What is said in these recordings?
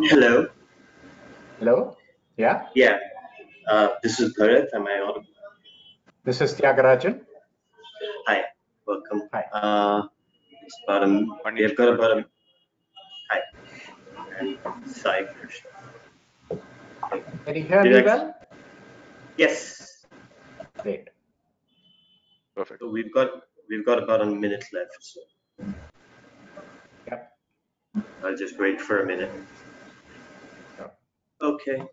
Hello. Hello? Yeah? Yeah. This is Bharat. Am I audible? This is Thiagarajan. Hi. Welcome. Hi. It's about we have got about a hi and Sai first. Can you hear me well? Yes. Great. Perfect. So we've got about a minute left. So Yep. I'll just wait for a minute. Sure. Okay.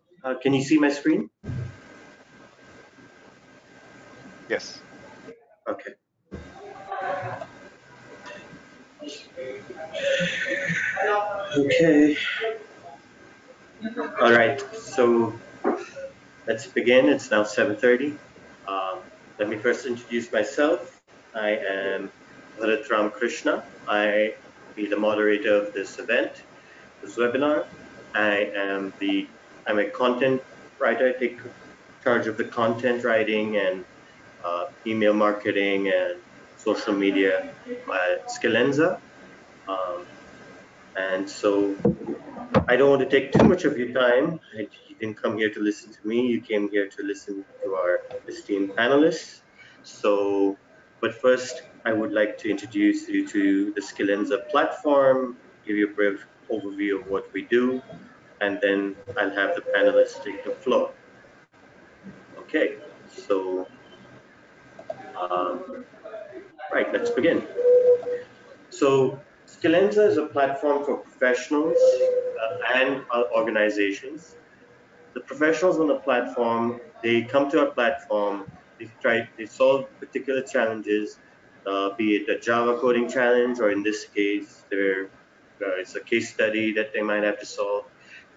Can you see my screen? Yes. Okay. Okay. All right. So let's begin. It's now 7:30. Let me first introduce myself. I am Bharat Krishna. I be the moderator of this event, this webinar. I'm a content writer. I take charge of the content writing and email marketing and social media at Skillenza. And so I don't want to take too much of your time. You didn't come here to listen to me. You came here to listen to our esteemed panelists. So, but first, I would like to introduce you to the Skillenza platform, give you a brief overview of what we do, and then I'll have the panelists take the floor. Okay, so, right, let's begin. So, Skillenza is a platform for professionals and organizations. The professionals on the platform, they come to our platform, they solve particular challenges, be it a Java coding challenge, or in this case, it's a case study that they might have to solve.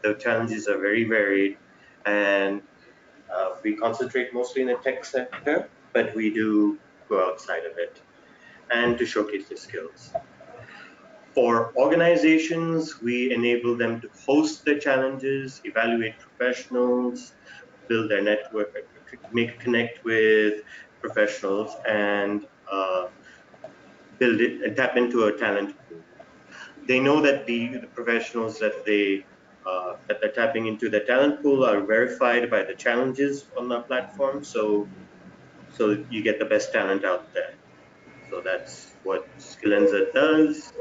The challenges are very varied, and we concentrate mostly in the tech sector, but we do go outside of it and to showcase their skills. For organizations, we enable them to host their challenges, evaluate professionals, build their network, connect with professionals, and build it and tap into a talent pool. They know that the professionals that they're tapping into the talent pool are verified by the challenges on our platform, so you get the best talent out there. So that's what Skillenza does.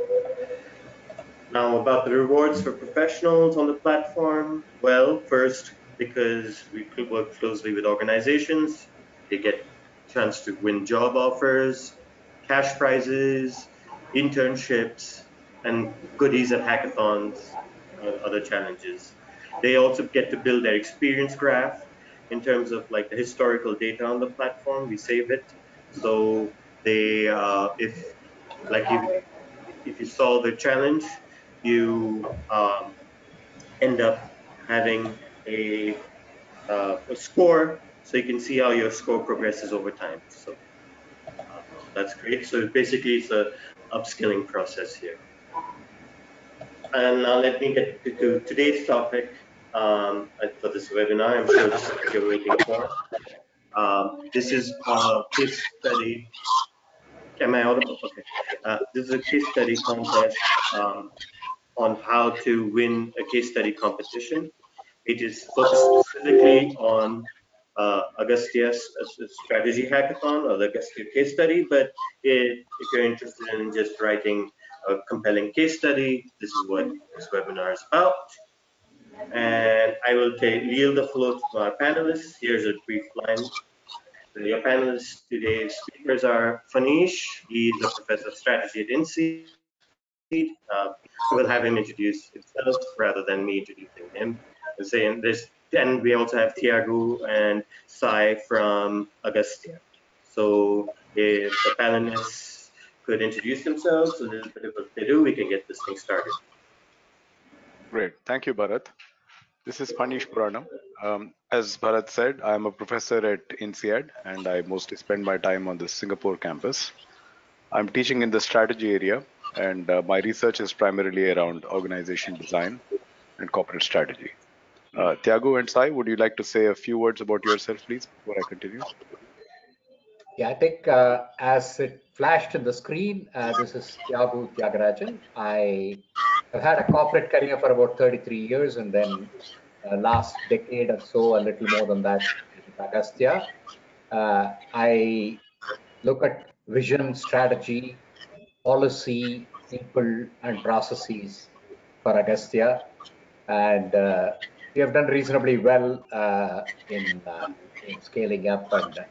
Now, about the rewards for professionals on the platform, well, first, because we work closely with organizations, they get a chance to win job offers, cash prizes, internships, and goodies at hackathons, other challenges. They also get to build their experience graph in terms of like the historical data on the platform. We save it, so they, if you solve the challenge, you end up having a score, so you can see how your score progresses over time. So that's great. So basically, it's a upskilling process here. And now let me get to today's topic for this webinar. I'm sure this is what you're waiting for. This is a case study. Am I audible? Okay. This is a case study contest on how to win a case study competition. It is focused specifically on Agastya's strategy hackathon or the Agastya case study, but if you're interested in just writing a compelling case study, this is what this webinar is about. And I will yield the floor to our panelists. Here's a brief line. Your panelists today's speakers are Phanish. He's a professor of strategy at INSEAD. We'll have him introduce himself rather than me introducing him. And we also have Thiagu and Sai from Agastya. So if the panelists could introduce themselves, a little bit of what they do, we can get this thing started. Great. Thank you, Bharat. This is Phanish Puranam. As Bharat said, I'm a professor at INSEAD, and I mostly spend my time on the Singapore campus. I'm teaching in the strategy area, and my research is primarily around organization design and corporate strategy. Thiagu and Sai, would you like to say a few words about yourself, please, before I continue? Yeah, I think as it flashed in the screen, this is Thiagu Thiagarajan. I have had a corporate career for about 33 years, and then last decade or so, a little more than that, with Agastya. I look at vision, strategy, policy, people, and processes for Agastya, and we have done reasonably well in scaling up and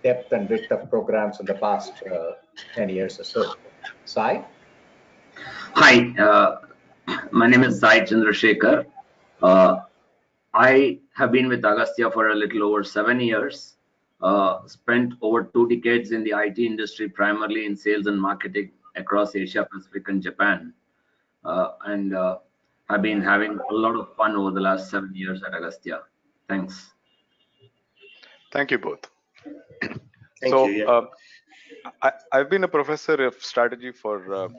depth and width of programs in the past 10 years or so. Sai? Hi, my name is Sai Chandrashekar. I have been with Agastya for a little over 7 years. Spent over 2 decades in the IT industry, primarily in sales and marketing across Asia Pacific and Japan. And have been having a lot of fun over the last 7 years at Agastya. Thanks. Thank you both. Thank you. Yeah. I've been a professor of strategy for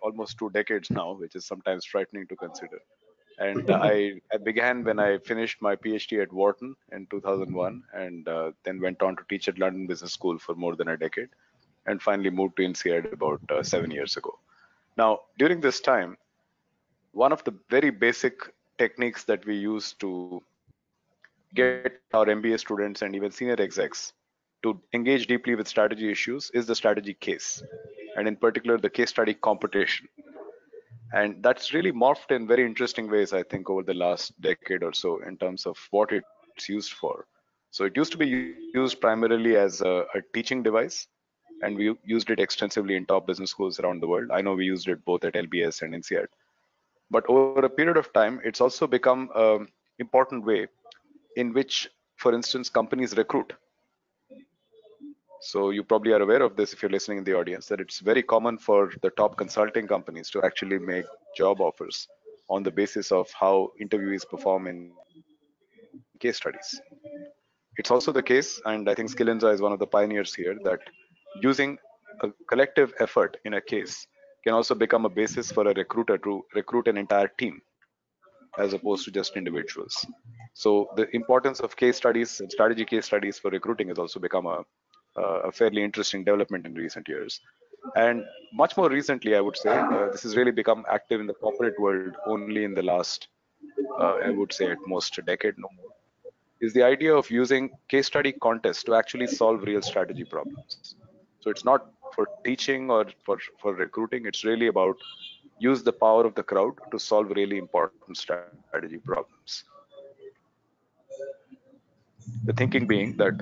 almost 2 decades now, which is sometimes frightening to consider. And I began when I finished my PhD at Wharton in 2001, and then went on to teach at London Business School for more than a decade, and finally moved to INSEAD about 7 years ago. Now, during this time, one of the very basic techniques that we use to get our MBA students and even senior execs to engage deeply with strategy issues is the strategy case, and in particular, the case study competition. And that's really morphed in very interesting ways, I think, over the last decade or so in terms of what it's used for. So it used to be used primarily as a teaching device, and we used it extensively in top business schools around the world. I know we used it both at LBS and INSEAD. But over a period of time, it's also become an important way in which, for instance, companies recruit. So you probably are aware of this if you're listening in the audience, that it's very common for the top consulting companies to actually make job offers on the basis of how interviewees perform in case studies. It's also the case, and I think Skillenza is one of the pioneers here, that using a collective effort in a case can also become a basis for a recruiter to recruit an entire team as opposed to just individuals. So the importance of case studies and strategy case studies for recruiting has also become a fairly interesting development in recent years. And much more recently, I would say, this has really become active in the corporate world only in the last, I would say at most a decade, no more, is the idea of using case study contests to actually solve real strategy problems. So it's not for teaching or for recruiting, it's really about use the power of the crowd to solve really important strategy problems. The thinking being that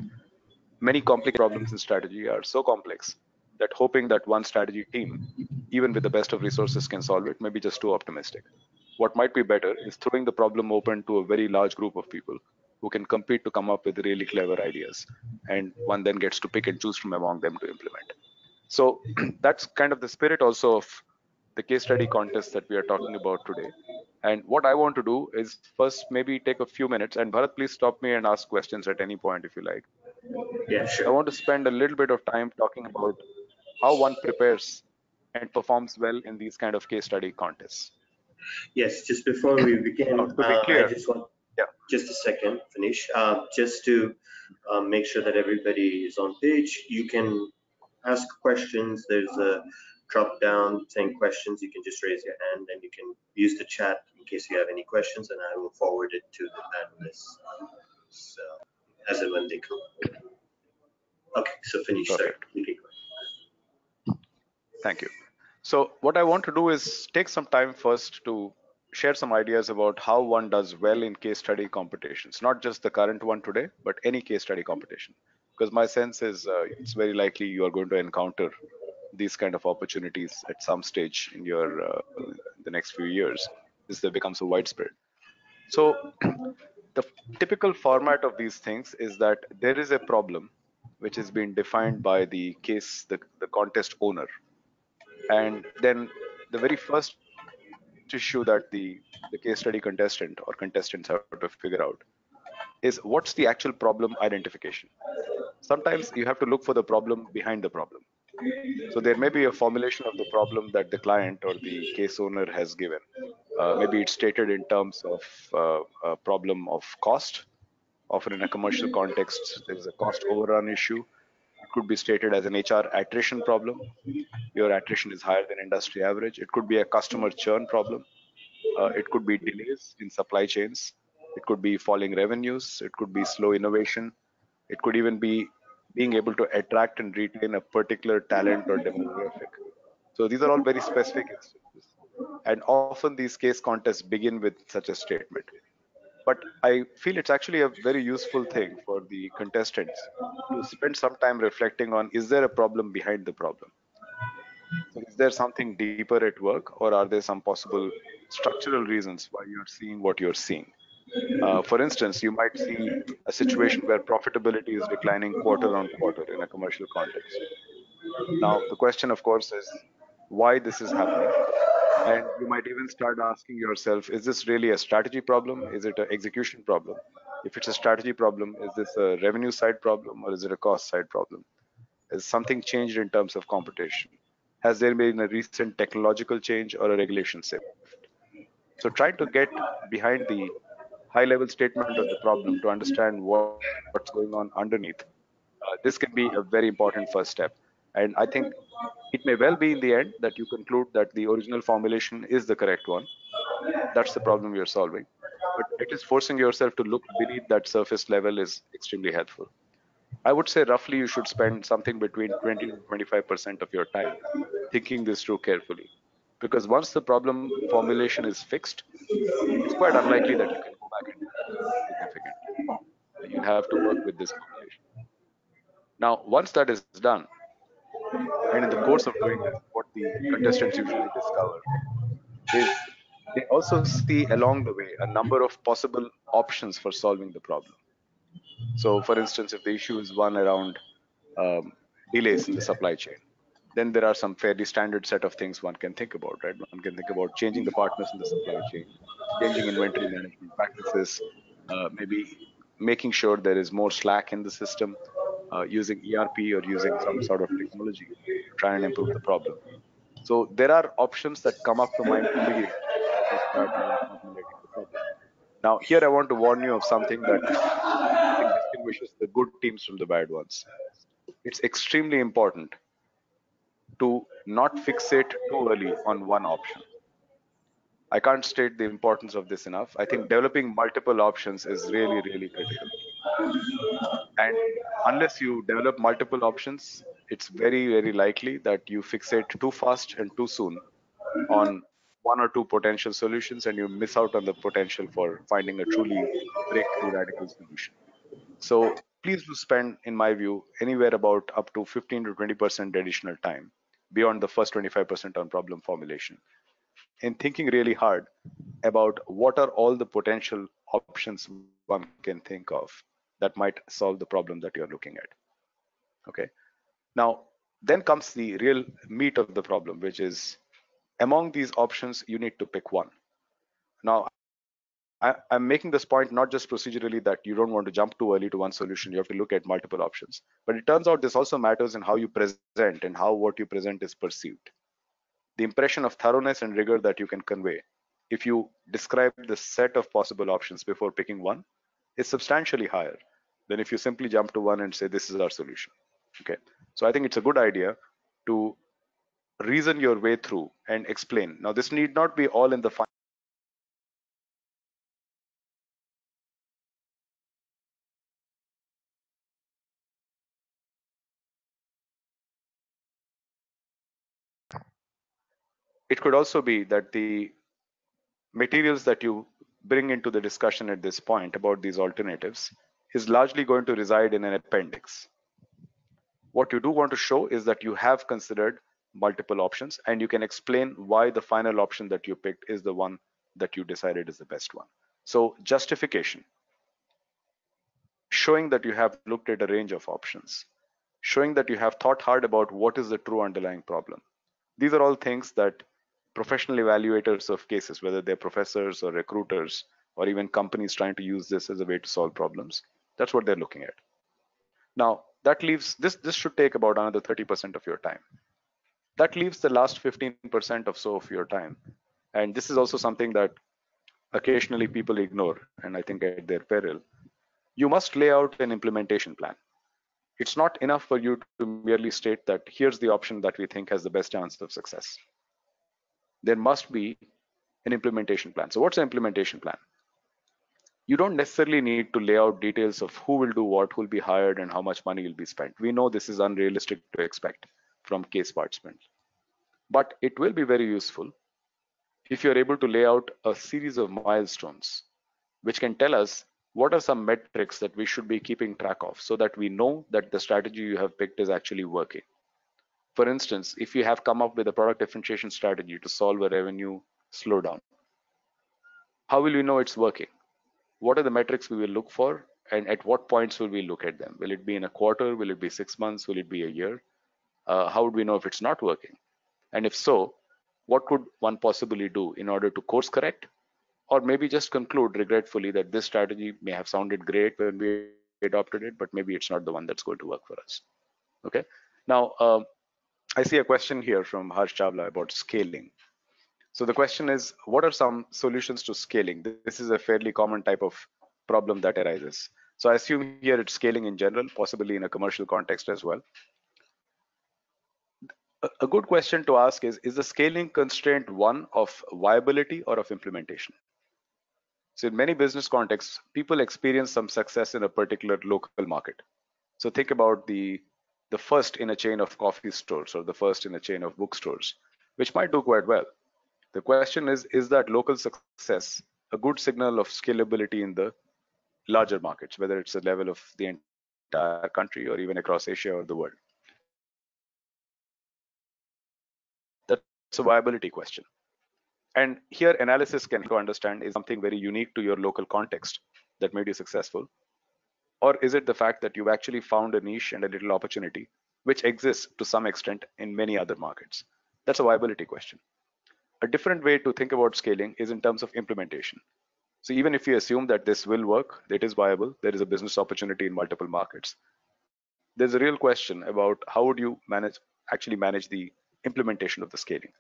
many complex problems in strategy are so complex that hoping that one strategy team, even with the best of resources, can solve it may be just too optimistic. What might be better is throwing the problem open to a very large group of people who can compete to come up with really clever ideas, and one then gets to pick and choose from among them to implement. So that's kind of the spirit also of the case study contest that we are talking about today. And what I want to do is first maybe take a few minutes, and Bharat, please stop me and ask questions at any point if you like. Yeah, I sure. want to spend a little bit of time talking about how one prepares and performs well in these kind of case study contests. Yes, just before we begin, Now, to be I clear, just want yeah, just a second, Phanish, just to make sure that everybody is on page. You can ask questions. There's a drop down saying questions. You can just raise your hand and you can use the chat in case you have any questions, and I will forward it to the panelists so, as and when they come. Okay, so Phanish, sorry. perfect. You can go. Thank you. So what I want to do is take some time first to share some ideas about how one does well in case study competitions, not just the current one today, but any case study competition. Because my sense is it's very likely you are going to encounter these kind of opportunities at some stage in your the next few years as they become so widespread. So the typical format of these things is that there is a problem which is being defined by the case, the contest owner. And then the very first issue that the case study contestant or contestants have to figure out is what's the actual problem identification. Sometimes you have to look for the problem behind the problem. So there may be a formulation of the problem that the client or the case owner has given. Maybe it's stated in terms of a problem of cost. Often in a commercial context, there is a cost overrun issue. It could be stated as an HR attrition problem. Your attrition is higher than industry average. It could be a customer churn problem. It could be delays in supply chains. It could be falling revenues. It could be slow innovation. It could even be being able to attract and retain a particular talent or demographic. So these are all very specific instances. And often these case contests begin with such a statement. But I feel it's actually a very useful thing for the contestants to spend some time reflecting on, is there a problem behind the problem? So is there something deeper at work, or are there some possible structural reasons why you're seeing what you're seeing? For instance, you might see a situation where profitability is declining quarter on quarter in a commercial context. Now, the question, of course, is why this is happening. And you might even start asking yourself, is this really a strategy problem? Is it an execution problem? If it's a strategy problem, is this a revenue side problem, or is it a cost side problem? Has something changed in terms of competition? Has there been a recent technological change or a regulation shift? So try to get behind the high level statement of the problem to understand what's going on underneath. This can be a very important first step. And I think it may well be in the end that you conclude that the original formulation is the correct one. That's the problem you're solving. But at least forcing yourself to look beneath that surface level is extremely helpful. I would say roughly you should spend something between 20 to 25% of your time thinking this through carefully. Because once the problem formulation is fixed, it's quite unlikely that you can go back and significantly. You'll have to work with this formulation. Now, once that is done, and in the course of doing this, what the contestants usually discover is they also see along the way a number of possible options for solving the problem. So, for instance, if the issue is one around delays in the supply chain, then there are some fairly standard set of things one can think about, right? One can think about changing the partners in the supply chain, changing inventory management practices, maybe making sure there is more slack in the system, using ERP or using some sort of technology to try and improve the problem. So there are options that come up to mind immediately as you start even formulating the problem. Now, here I want to warn you of something that I think distinguishes the good teams from the bad ones. It's extremely important to not fixate too early on one option. I can't state the importance of this enough. I think developing multiple options is really, really critical. And unless you develop multiple options, it's very, very likely that you fixate too fast and too soon on one or two potential solutions, and you miss out on the potential for finding a truly breakthrough radical solution. So please do spend, in my view, anywhere about up to 15 to 20% additional time beyond the first 25% on problem formulation in thinking really hard about what are all the potential options one can think of that might solve the problem that you're looking at. Okay. Now, then comes the real meat of the problem, which is among these options, you need to pick one. Now, I'm making this point not just procedurally that you don't want to jump too early to one solution. You have to look at multiple options. But it turns out this also matters in how you present and how what you present is perceived. The impression of thoroughness and rigor that you can convey if you describe the set of possible options before picking one is substantially higher than if you simply jump to one and say, this is our solution. Okay. So I think it's a good idea to reason your way through and explain. Now, this need not be all in the final. It could also be that the materials that you bring into the discussion at this point about these alternatives is largely going to reside in an appendix. What you do want to show is that you have considered multiple options and you can explain why the final option that you picked is the one that you decided is the best one. So justification, showing that you have looked at a range of options, showing that you have thought hard about what is the true underlying problem. These are all things that professional evaluators of cases, whether they're professors or recruiters or even companies trying to use this as a way to solve problems, that's what they're looking at. Now, that leaves this should take about another 30% of your time. That leaves the last 15% or so of your time. And this is also something that occasionally people ignore, and I think at their peril. You must lay out an implementation plan. It's not enough for you to merely state that here's the option that we think has the best chance of success. There must be an implementation plan. So what's an implementation plan? You don't necessarily need to lay out details of who will do what, who will be hired, and how much money will be spent. We know this is unrealistic to expect from case participants. But it will be very useful if you're able to lay out a series of milestones which can tell us what are some metrics that we should be keeping track of so that we know that the strategy you have picked is actually working. For instance, if you have come up with a product differentiation strategy to solve a revenue slowdown, how will we know it's working? What are the metrics we will look for, and at what points will we look at them? Will it be in a quarter? Will it be 6 months? Will it be a year? How would we know if it's not working? And if so, what could one possibly do in order to course correct, or maybe just conclude regretfully that this strategy may have sounded great when we adopted it, but maybe it's not the one that's going to work for us. Okay. Now, I see a question here from Harsh Chavla about scaling. So the question is, what are some solutions to scaling? This is a fairly common type of problem that arises. So I assume here it's scaling in general, possibly in a commercial context as well. A good question to ask is the scaling constraint one of viability or of implementation? So in many business contexts, people experience some success in a particular local market. So think about the first in a chain of coffee stores or the first in a chain of bookstores, which might do quite well. The question is that local success a good signal of scalability in the larger markets, whether it's the level of the entire country or even across Asia or the world? That's a viability question. And here analysis can help to understand, is something very unique to your local context that made you successful? Or is it the fact that you've actually found a niche and a little opportunity which exists to some extent in many other markets? That's a viability question. A different way to think about scaling is in terms of implementation. So even if you assume that this will work, it is viable, there is a business opportunity in multiple markets, there's a real question about how would you actually manage the implementation of the scaling.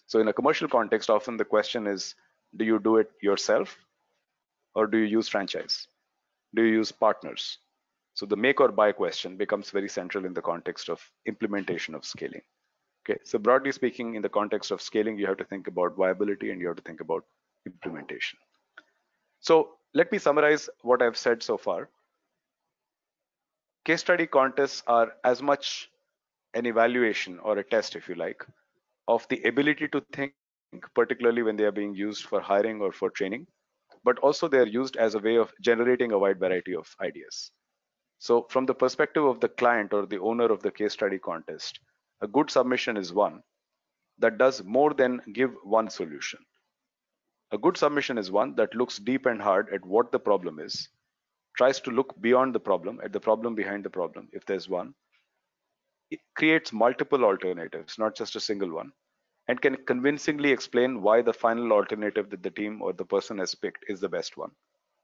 So in a commercial context, often the question is, do you do it yourself or do you use franchise? Do you use partners? So the make or buy question becomes very central in the context of implementation of scaling. Okay, so broadly speaking, in the context of scaling, you have to think about viability and you have to think about implementation. So let me summarize what I've said so far. Case study contests are as much an evaluation or a test, if you like, of the ability to think, particularly when they are being used for hiring or for training, but also they are used as a way of generating a wide variety of ideas. So from the perspective of the client or the owner of the case study contest, a good submission is one that does more than give one solution. A good submission is one that looks deep and hard at what the problem is, tries to look beyond the problem, at the problem behind the problem, if there's one. It creates multiple alternatives, not just a single one, and can convincingly explain why the final alternative that the team or the person has picked is the best one.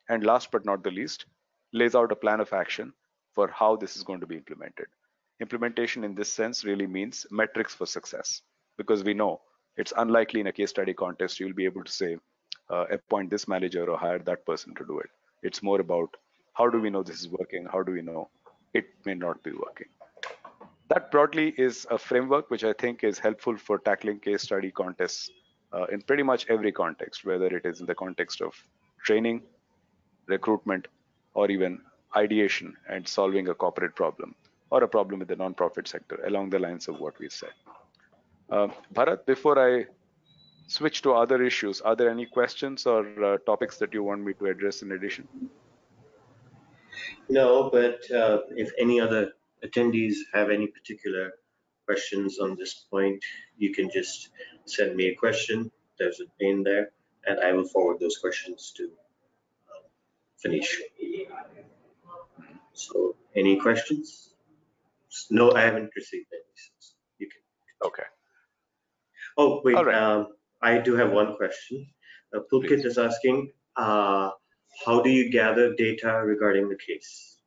And last but not the least, lays out a plan of action for how this is going to be implemented. Implementation in this sense really means metrics for success, because we know it's unlikely in a case study contest you'll be able to say, appoint this manager or hire that person to do it. It's more about how do we know this is working? How do we know it may not be working? That broadly is a framework which I think is helpful for tackling case study contests in pretty much every context, whether it is in the context of training, recruitment, or even ideation and solving a corporate problem or a problem in the nonprofit sector along the lines of what we said. Bharat, before I switch to other issues, are there any questions or topics that you want me to address in addition? No, but if any other attendees have any particular questions on this point, you can just send me a question. There's a pane there, and I will forward those questions to Phanish. So, any questions? No, I haven't received any. So you can. Okay. Oh, wait. Right. I do have one question. Pulkit is asking, how do you gather data regarding the case?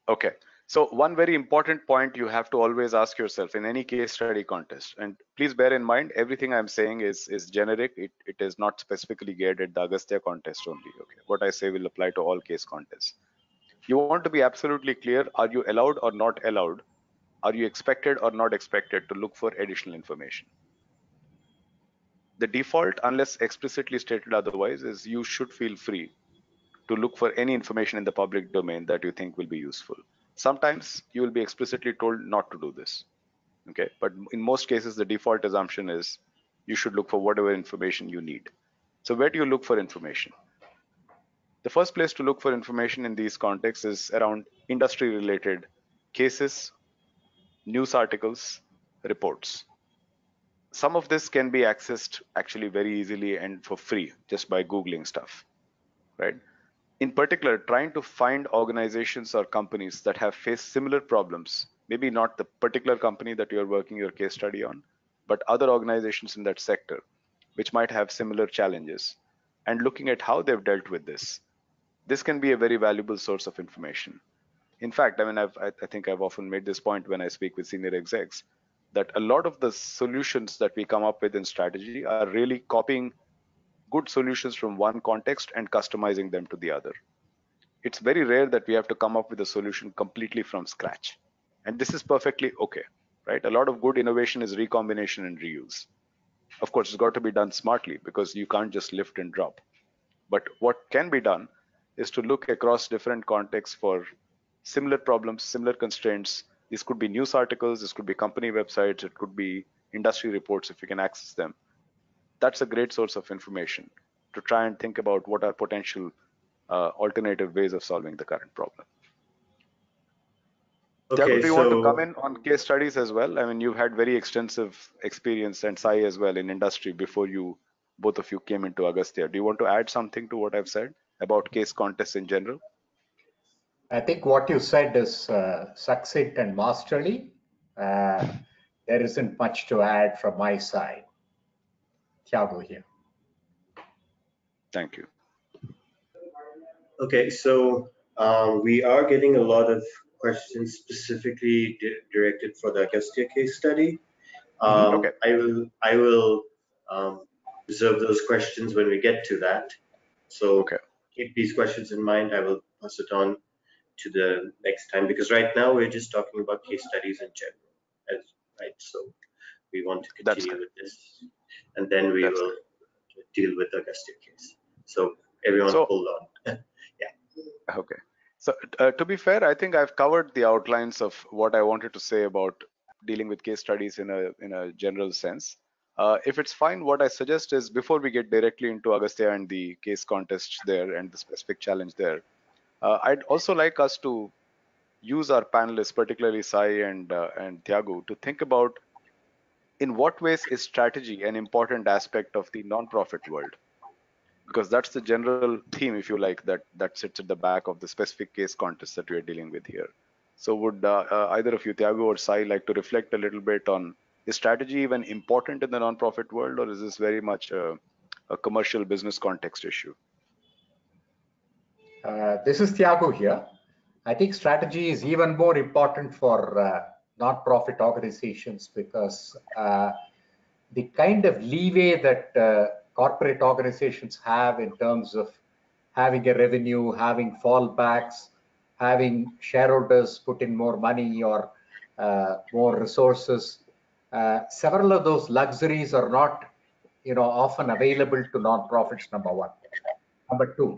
Okay. So one very important point you have to always ask yourself in any case study contest, and please bear in mind, everything I'm saying is generic. It is not specifically geared at the Agastya contest only. Okay. What I say will apply to all case contests. You want to be absolutely clear. Are you allowed or not allowed? Are you expected or not expected to look for additional information? The default, unless explicitly stated otherwise, is you should feel free to look for any information in the public domain that you think will be useful. Sometimes you will be explicitly told not to do this. Okay, but in most cases, the default assumption is you should look for whatever information you need. So where do you look for information? The first place to look for information in these contexts is around industry-related cases, news articles, reports. Some of this can be accessed actually very easily and for free just by Googling stuff, right? In particular, trying to find organizations or companies that have faced similar problems, maybe not the particular company that you're working your case study on, but other organizations in that sector, which might have similar challenges, and looking at how they've dealt with this. This can be a very valuable source of information. In fact, I mean, I think I've often made this point when I speak with senior execs, that a lot of the solutions that we come up with in strategy are really copying good solutions from one context and customizing them to the other. It's very rare that we have to come up with a solution completely from scratch. And this is perfectly okay, right? A lot of good innovation is recombination and reuse. Of course, it's got to be done smartly because you can't just lift and drop. But what can be done is to look across different contexts for similar problems, similar constraints. These could be news articles, this could be company websites, it could be industry reports if you can access them. That's a great source of information to try and think about what are potential alternative ways of solving the current problem. Okay, Thiagu, do you want to come in on case studies as well? I mean, you've had very extensive experience, and Sai as well, in industry before both of you came into Agastya. Do you want to add something to what I've said about case contests in general? I think what you said is succinct and masterly. There isn't much to add from my side. Thiagu here. Thank you. Okay, so we are getting a lot of questions specifically directed for the Agastya case study. Okay. I will reserve those questions when we get to that. So keep these questions in mind. I will pass it on to the next time, because right now we're just talking about case studies in general, right? So we want to continue with this, and then we will deal with the Agastya case. So everyone hold on. Yeah. Okay. So to be fair, I think I've covered the outlines of what I wanted to say about dealing with case studies in a general sense. If it's fine, what I suggest is, before we get directly into Agastya and the case contest there and the specific challenge there, I'd also like us to use our panelists, particularly Sai and Thiagu, to think about in what ways is strategy an important aspect of the non-profit world, because that's the general theme, if you like, that sits at the back of the specific case contest that we are dealing with here. So would either of you, Thiagu or Sai, like to reflect a little bit on, is strategy even important in the non-profit world, or is this very much a commercial business context issue? This is Thiagu here. I think strategy is even more important for non-profit organizations, because the kind of leeway that corporate organizations have in terms of having a revenue, having fallbacks, having shareholders put in more money or more resources, several of those luxuries are not, often available to non-profits, number one. Number two,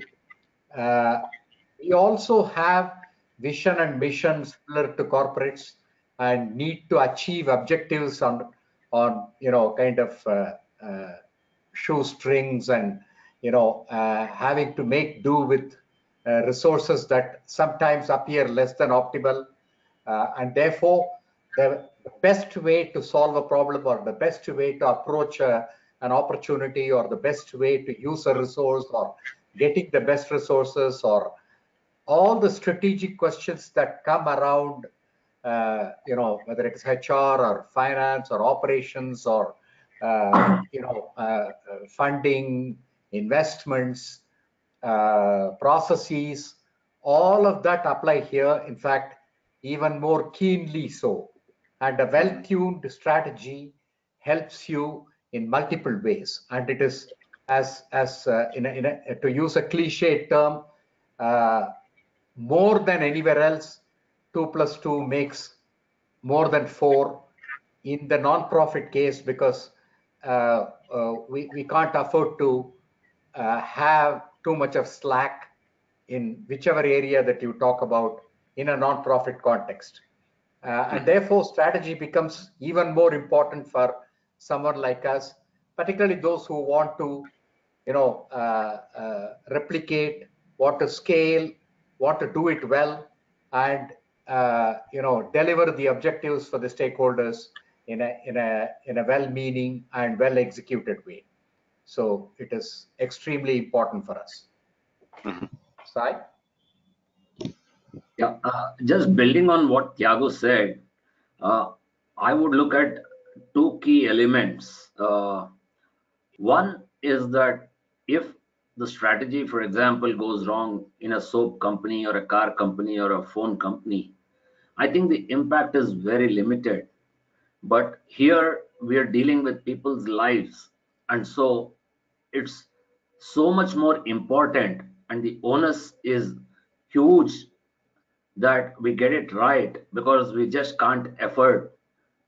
we also have vision and mission similar to corporates and need to achieve objectives on kind of shoestrings and having to make do with resources that sometimes appear less than optimal, and therefore the best way to solve a problem, or the best way to approach an opportunity, or the best way to use a resource, or getting the best resources, or all the strategic questions that come around, whether it's HR or finance or operations or funding, investments, processes, all of that apply here. In fact, even more keenly so. And a well-tuned strategy helps you in multiple ways. And it is, to use a cliche term, more than anywhere else, 2 plus 2 makes more than 4 in the non-profit case, because we can't afford to have too much of slack in whichever area that you talk about in a non-profit context. And therefore, strategy becomes even more important for someone like us, particularly those who want to, replicate, want to scale, want to do it well, and deliver the objectives for the stakeholders in a well-meaning and well-executed way. So it is extremely important for us. Sai? Yeah, just building on what Thiagu said, I would look at two key elements. One is that if the strategy, for example, goes wrong in a soap company or a car company or a phone company, I think the impact is very limited. But here we are dealing with people's lives, and so it's so much more important, and the onus is huge that we get it right, because we just can't afford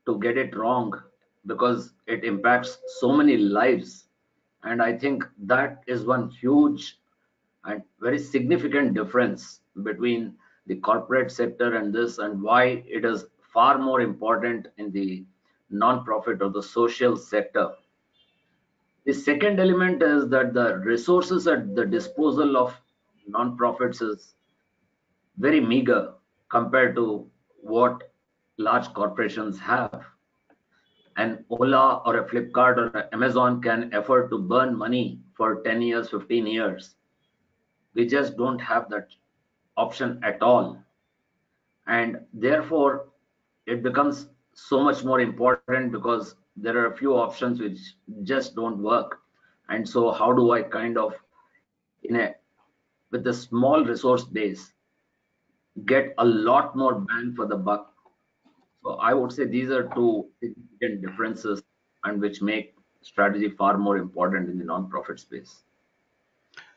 to get it wrong, because it impacts so many lives. And I think that is one huge and very significant difference between the corporate sector and this, and why it is far more important in the non-profit or the social sector. The second element is that the resources at the disposal of non-profits is very meager compared to what large corporations have. An Ola or a Flipkart or an Amazon can afford to burn money for 10 years, 15 years. We just don't have that option at all. And therefore, it becomes so much more important, because there are a few options which just don't work. And so how do I kind of, with a small resource base, get a lot more bang for the buck? So I would say these are two significant differences, and which make strategy far more important in the non-profit space.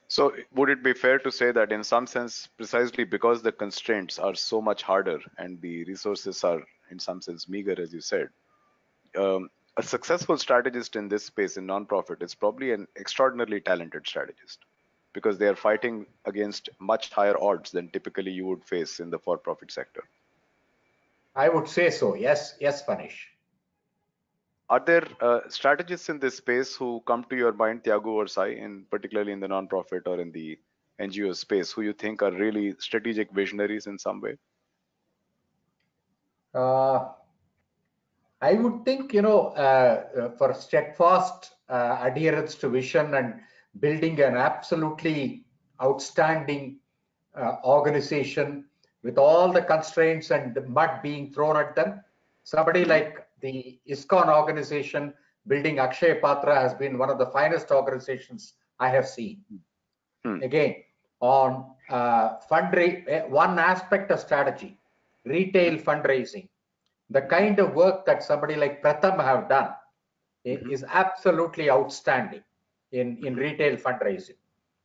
So would it be fair to say that in some sense, precisely because the constraints are so much harder and the resources are in some sense meager, as you said, a successful strategist in this space in non-profit is probably an extraordinarily talented strategist, because they are fighting against much higher odds than typically you would face in the for-profit sector? I would say so. Yes, Phanish. Are there strategists in this space who come to your mind, Thiagu or Sai, particularly in the non-profit or in the NGO space, who you think are really strategic visionaries in some way? I would think, for steadfast adherence to vision and building an absolutely outstanding organization with all the constraints and the mud being thrown at them, somebody like the ISKCON organization building Akshaya Patra has been one of the finest organizations I have seen. Again, on one aspect of strategy, retail fundraising, the kind of work that somebody like Pratham have done is absolutely outstanding in retail fundraising.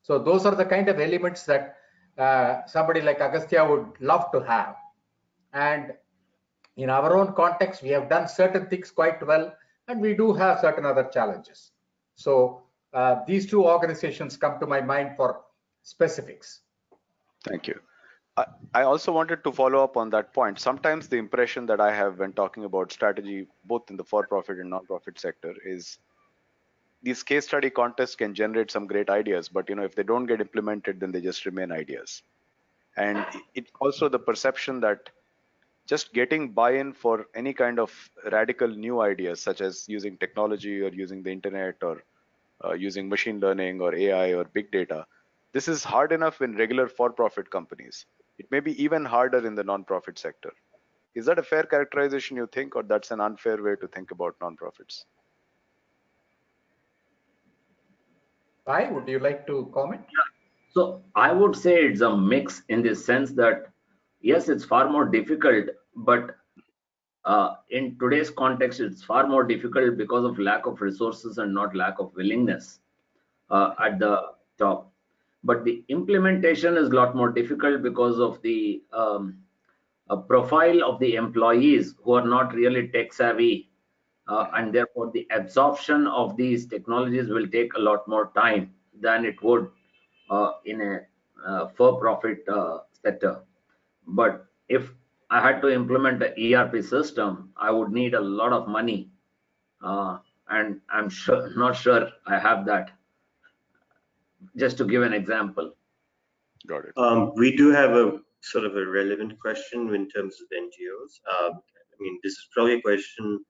So those are the kind of elements that somebody like Agastya would love to have. And in our own context, we have done certain things quite well, and we do have certain other challenges. So these two organizations come to my mind for specifics. Thank you. I also wanted to follow up on that point. Sometimes the impression that I have when talking about strategy, both in the for-profit and non-profit sector, is these case study contests can generate some great ideas, but if they don't get implemented, then they just remain ideas. And it also the perception that just getting buy-in for any kind of radical new ideas, such as using technology or using the internet or using machine learning or AI or big data, this is hard enough in regular for-profit companies. It may be even harder in the non-profit sector. Is that a fair characterization, you think, or that's an unfair way to think about non-profits? Sai, would you like to comment? So I would say it's a mix, in the sense that, yes, it's far more difficult, but in today's context, it's far more difficult because of lack of resources and not lack of willingness at the top. but the implementation is a lot more difficult because of the profile of the employees who are not really tech savvy, and therefore the absorption of these technologies will take a lot more time than it would in a for-profit sector. But if I had to implement an ERP system, I would need a lot of money, and I'm not sure I have that. Just to give an example. Got it. We do have a sort of a relevant question in terms of NGOs. I mean, this is probably a question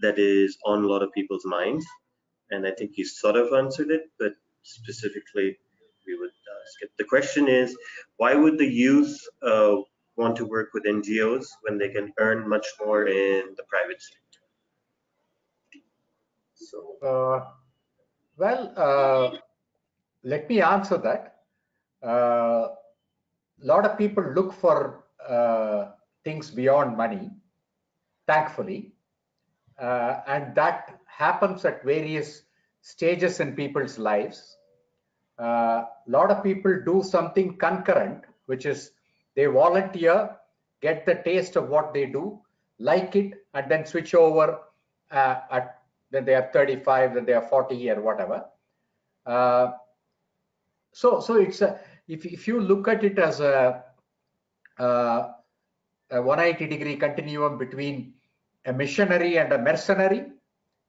that is on a lot of people's minds, and I think you sort of answered it, but specifically we would skip. The question is, why would the youth want to work with NGOs when they can earn much more in the private sector? So, let me answer that. A lot of people look for things beyond money, thankfully, and that happens at various stages in people's lives. A lot of people do something concurrent, which is they volunteer, get the taste of what they do, like it, and then switch over then they are 35, then they are 40 or whatever. So it's if you look at it as a 180-degree continuum between a missionary and a mercenary,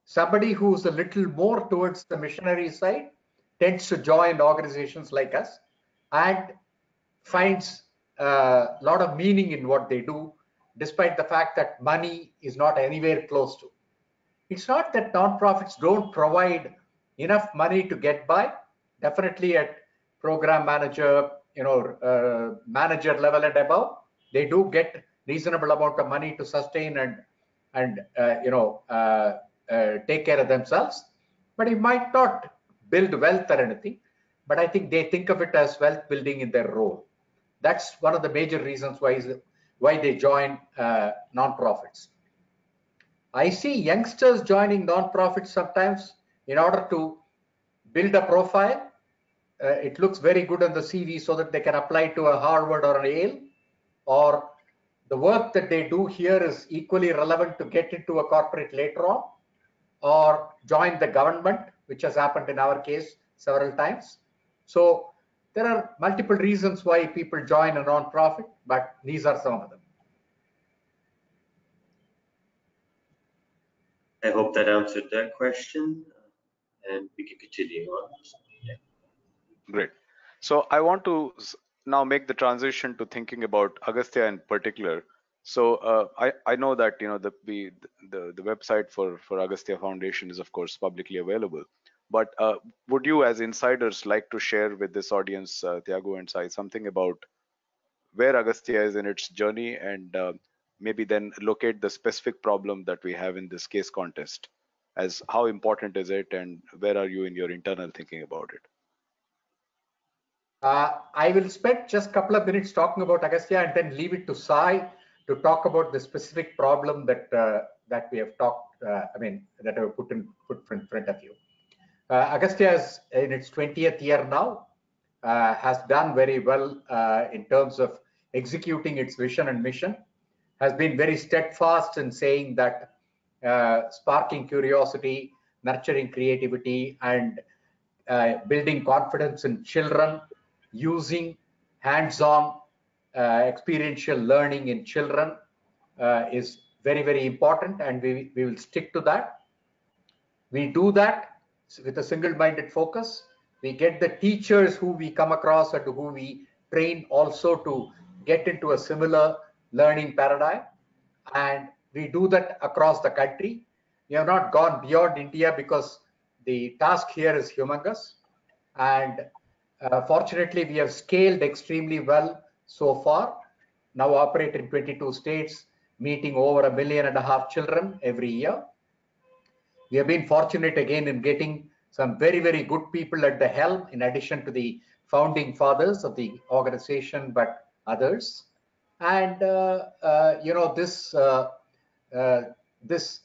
somebody who's a little more towards the missionary side tends to join organizations like us and finds a lot of meaning in what they do, despite the fact that money is not anywhere close to. It's not that nonprofits don't provide enough money to get by. Definitely at program manager, manager level and above, they do get reasonable amount of money to sustain and take care of themselves. But it might not build wealth or anything. But I think they think of it as wealth building in their role. That's one of the major reasons why they join nonprofits. I see youngsters joining nonprofits sometimes in order to build a profile. It looks very good on the CV so that they can apply to a Harvard or an Yale, or the work that they do here is equally relevant to get into a corporate later on, or join the government, which has happened in our case several times. So there are multiple reasons why people join a nonprofit, but these are some of them. I hope that answered that question, and we can continue on. Yeah. Great. So I want to now make the transition to thinking about Agastya in particular. So I know that the website for Agastya Foundation is of course publicly available, but would you as insiders like to share with this audience, Thiagu and Sai, something about where Agastya is in its journey, and maybe then locate the specific problem that we have in this case contest, as how important is it and where are you in your internal thinking about it? I will spend just a couple of minutes talking about Agastya and then leave it to Sai to talk about the specific problem that that we have talked. that I have put in front of you. Agastya is in its 20th year now, has done very well in terms of executing its vision and mission, has been very steadfast in saying that sparking curiosity, nurturing creativity, and building confidence in children, using hands-on experiential learning in children is very, very important, and we will stick to that. We do that with a single-minded focus. We get the teachers who we come across and who we train also to get into a similar learning paradigm, and we do that across the country. We have not gone beyond India because the task here is humongous, and fortunately we have scaled extremely well so far. Now operate in 22 states, meeting over 1.5 million children every year. We have been fortunate again in getting some very, very good people at the helm, in addition to the founding fathers of the organization, but others. And this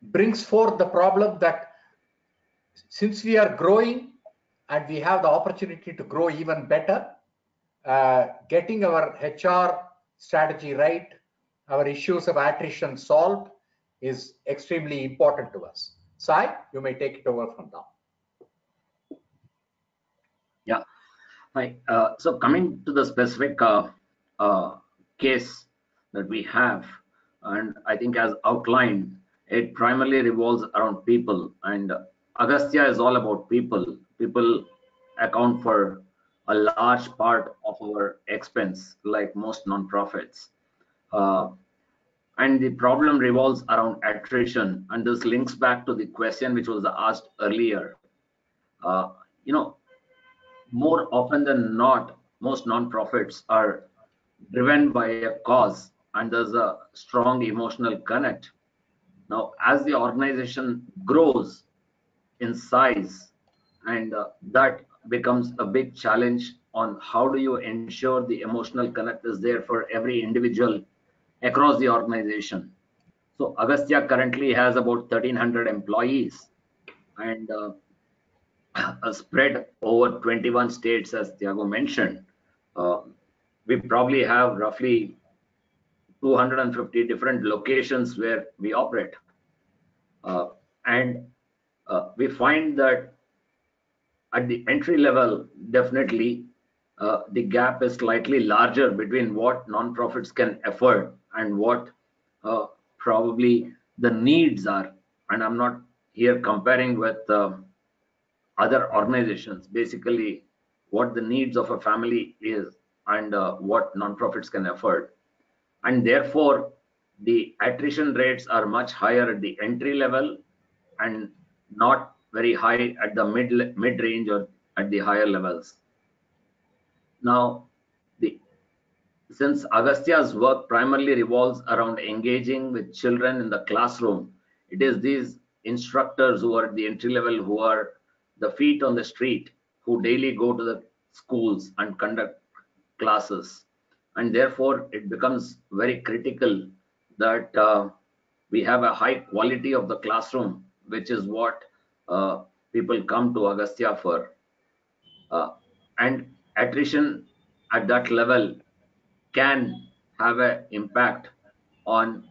brings forth the problem that since we are growing and we have the opportunity to grow even better. Getting our HR strategy right, our issues of attrition solved is extremely important to us. Sai, you may take it over from now. Yeah. Hi. So coming to the specific case that we have, and I think as outlined, it primarily revolves around people, and Agastya is all about people. People account for a large part of our expense, like most nonprofits. Uh, and the problem revolves around attrition, and this links back to the question which was asked earlier. Uh, you know, more often than not, most nonprofits are driven by a cause, and there's a strong emotional connect. Now, as the organization grows in size, and that becomes a big challenge on how do you ensure the emotional connect is there for every individual across the organization. So Agastya currently has about 1,300 employees, and spread over 21 states, as Thiagu mentioned. Uh, we probably have roughly 250 different locations where we operate. And we find that at the entry level, definitely the gap is slightly larger between what nonprofits can afford and what probably the needs are. And I'm not here comparing with other organizations, basically what the needs of a family is and what nonprofits can afford. And therefore, the attrition rates are much higher at the entry level and not very high at the mid range or at the higher levels. Now, since Agastya's work primarily revolves around engaging with children in the classroom, it is these instructors who are at the entry level, who are the feet on the street, who daily go to the schools and conduct classes. And therefore, it becomes very critical that we have a high quality of the classroom, which is what people come to Agastya for. And attrition at that level can have an impact on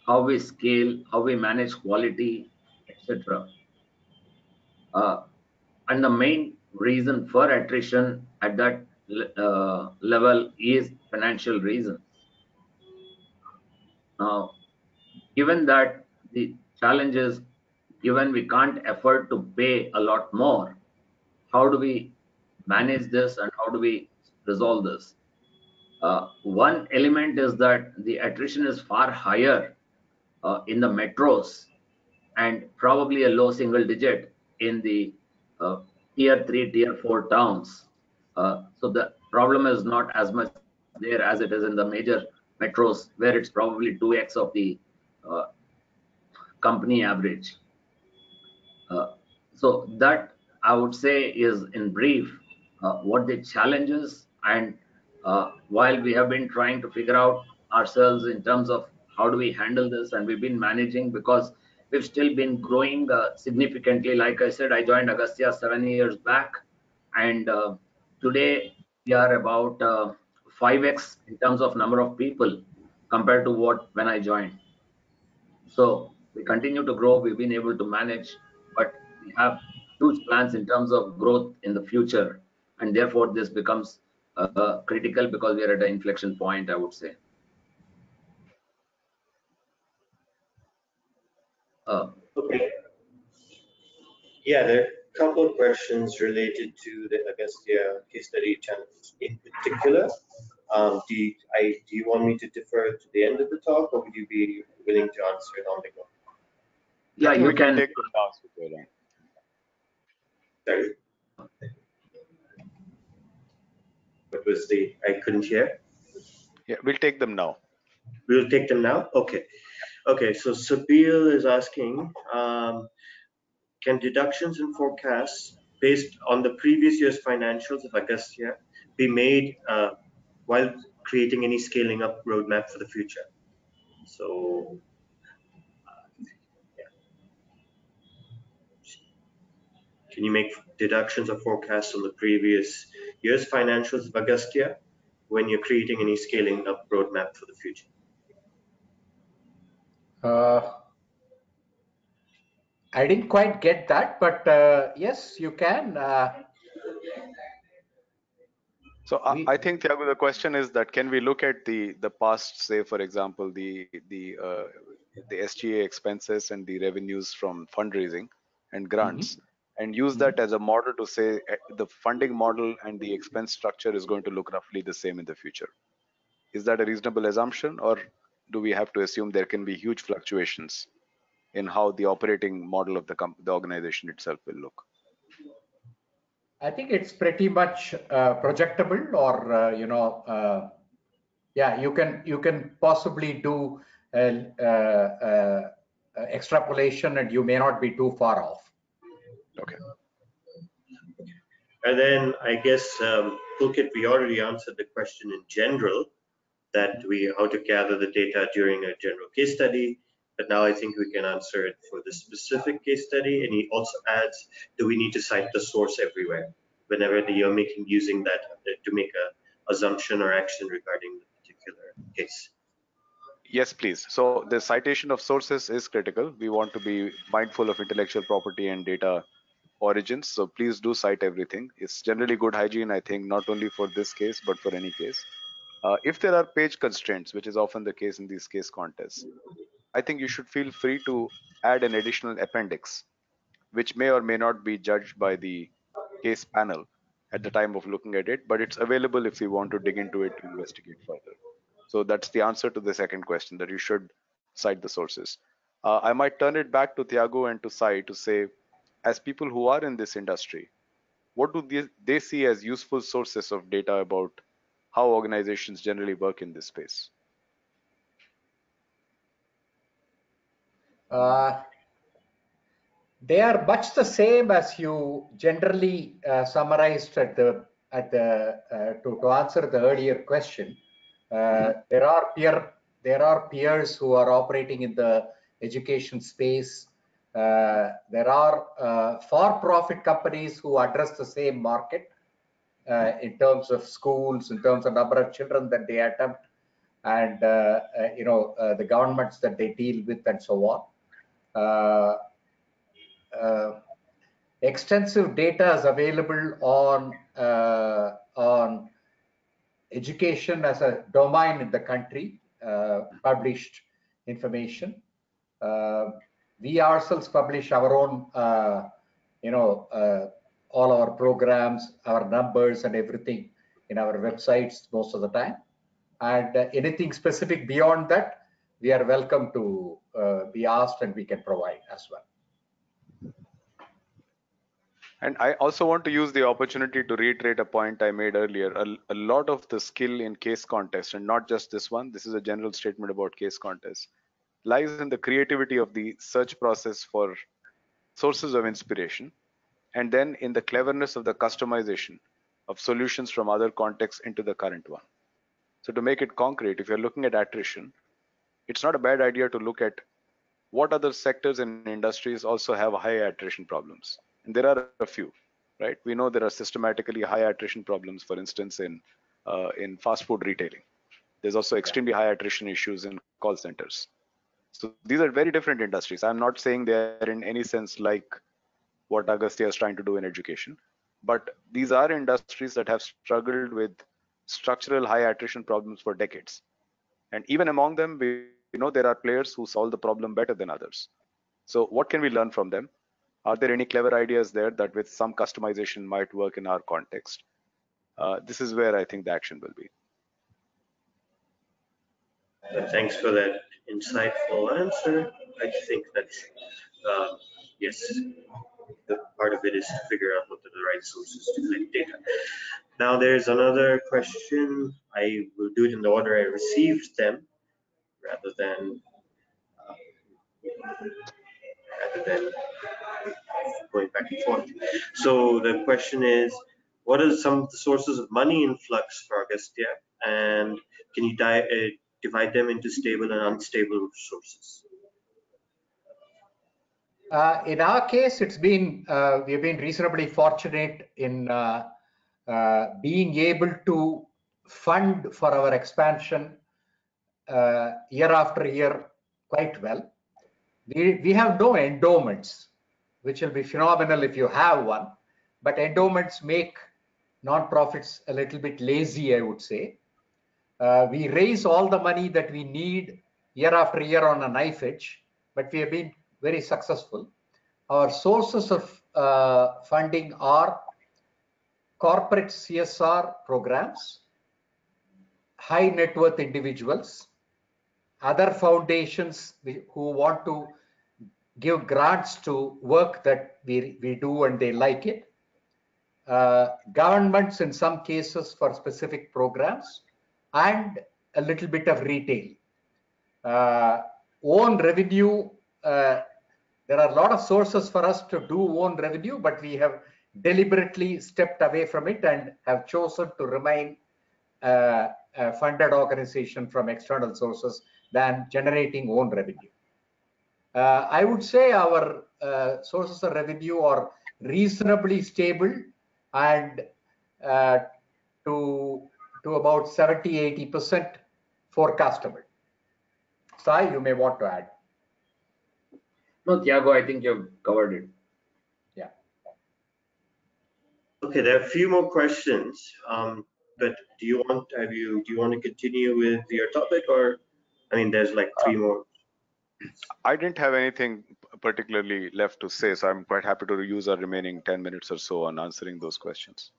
how we scale, how we manage quality, etc. And the main reason for attrition at that level is financial reasons. Now, given that the challenge is, given we can't afford to pay a lot more, how do we manage this and how do we resolve this? One element is that the attrition is far higher in the metros and probably a low single digit in the tier 3, tier 4 towns. So the problem is not as much there as it is in the major metros, where it's probably 2x of the uh, company average. So that, I would say, is in brief what the challenge is. And while we have been trying to figure out ourselves in terms of how do we handle this, and we've been managing, because we've still been growing significantly. Like I said, I joined Agastya 7 years back, and today we are about 5x in terms of number of people compared to what when I joined. So we continue to grow. We've been able to manage, but we have huge plans in terms of growth in the future, and therefore this becomes critical because we are at an inflection point, I would say. Okay. Yeah, there are a couple of questions related to the Agastya case study challenge in particular. Do you want me to defer to the end of the talk, or would you be willing to answer it on the go? Yeah, you can take them now. Sorry. What was the? I couldn't hear. Yeah, we'll take them now. We'll take them now. Okay. Okay. So Sabil is asking, can deductions and forecasts based on the previous year's financials of Agastya be made while creating any scaling up roadmap for the future? So, yeah. Can you make deductions or forecasts on the previous year's financials of Agastya when you're creating any scaling up roadmap for the future? I didn't quite get that, but yes, you can. So I think, Thiagu, the question is that can we look at the past, say for example, the SGA expenses and the revenues from fundraising and grants, and use that as a model to say the funding model and the expense structure is going to look roughly the same in the future. Is that a reasonable assumption, or do we have to assume there can be huge fluctuations in how the operating model of the organization itself will look? I think it's pretty much projectable, or yeah, you can possibly do extrapolation, and you may not be too far off. Okay. And then I guess, Pulkit, we already answered the question in general, that how to gather the data during a general case study. But now I think we can answer it for the specific case study. And he also adds, do we need to cite the source everywhere whenever you're using that to make a assumption or action regarding the particular case? Yes, please. So the citation of sources is critical. We want to be mindful of intellectual property and data origins. So please do cite everything. It's generally good hygiene, I think, not only for this case, but for any case. If there are page constraints, which is often the case in these case contests, I think you should feel free to add an additional appendix, which may or may not be judged by the case panel at the time of looking at it, but it's available if you want to dig into it to investigate further. So that's the answer to the second question, that you should cite the sources. I might turn it back to Thiagu and to Sai to say, as people who are in this industry, what do they see as useful sources of data about how organizations generally work in this space? They are much the same as you generally summarized at the to answer the earlier question. There are peers who are operating in the education space. There are for-profit companies who address the same market in terms of schools, in terms of number of children that they attempt, and the governments that they deal with, and so on. Extensive data is available on education as a domain in the country, published information. We ourselves publish our own, all our programs, our numbers and everything in our websites most of the time. And anything specific beyond that, we are welcome to be asked, and we can provide as well. And I also want to use the opportunity to reiterate a point I made earlier. A lot of the skill in case contests, and not just this one, this is a general statement about case contests, lies in the creativity of the search process for sources of inspiration, and then in the cleverness of the customization of solutions from other contexts into the current one. So to make it concrete, if you're looking at attrition, it's not a bad idea to look at what other sectors and industries also have high attrition problems. And there are a few, right? We know there are systematically high attrition problems, for instance, in fast food retailing. There's also extremely high attrition issues in call centers. So these are very different industries. I'm not saying they're in any sense like what Agastya is trying to do in education, but these are industries that have struggled with structural high attrition problems for decades. And even among them, we know there are players who solve the problem better than others. So what can we learn from them? Are there any clever ideas there that with some customization might work in our context? This is where I think the action will be. Thanks for that insightful answer. I think that's, yes, the part of it is to figure out what are the right sources to collect data. Now there's another question. I will do it in the order I received them, rather than going back and forth. So the question is, what are some of the sources of money influx for Agastya, and can you divide them into stable and unstable sources? In our case, it's been we've been reasonably fortunate in being able to fund for our expansion year after year quite well. We have no endowments, which will be phenomenal if you have one, but endowments make nonprofits a little bit lazy, I would say. We raise all the money that we need year after year on a knife edge, but we have been very successful. Our sources of funding are corporate CSR programs, high net worth individuals, other foundations who want to give grants to work that we do and they like it, governments in some cases for specific programs, and a little bit of retail. Own revenue, there are a lot of sources for us to do own revenue, but we have deliberately stepped away from it and have chosen to remain a funded organization from external sources than generating own revenue. I would say our sources of revenue are reasonably stable and to about 70–80% forecastable. Sai, you may want to add. No, Thiagu, I think you've covered it. Yeah. Okay, there are a few more questions, but do you want to continue with your topic, or I mean, there's like 3 more. I didn't have anything particularly left to say, so I'm quite happy to use our remaining 10 minutes or so on answering those questions.